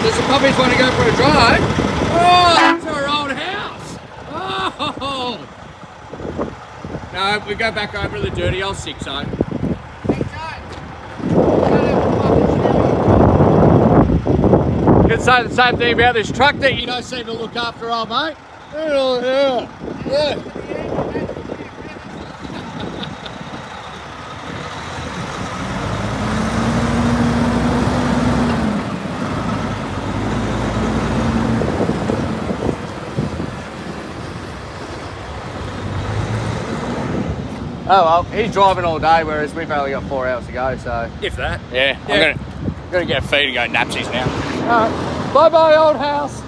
Does the puppies want to go for a drive? Oh, that's our old house. Oh. No, we go back over the dirty old 6-0. Could say the same thing about this truck that you don't seem to look after, old mate. Yeah. Oh well, he's driving all day, whereas we've only got 4 hours to go, so... If that. Yeah. I'm gonna get a feed and go napsies now. Alright, bye-bye, old house.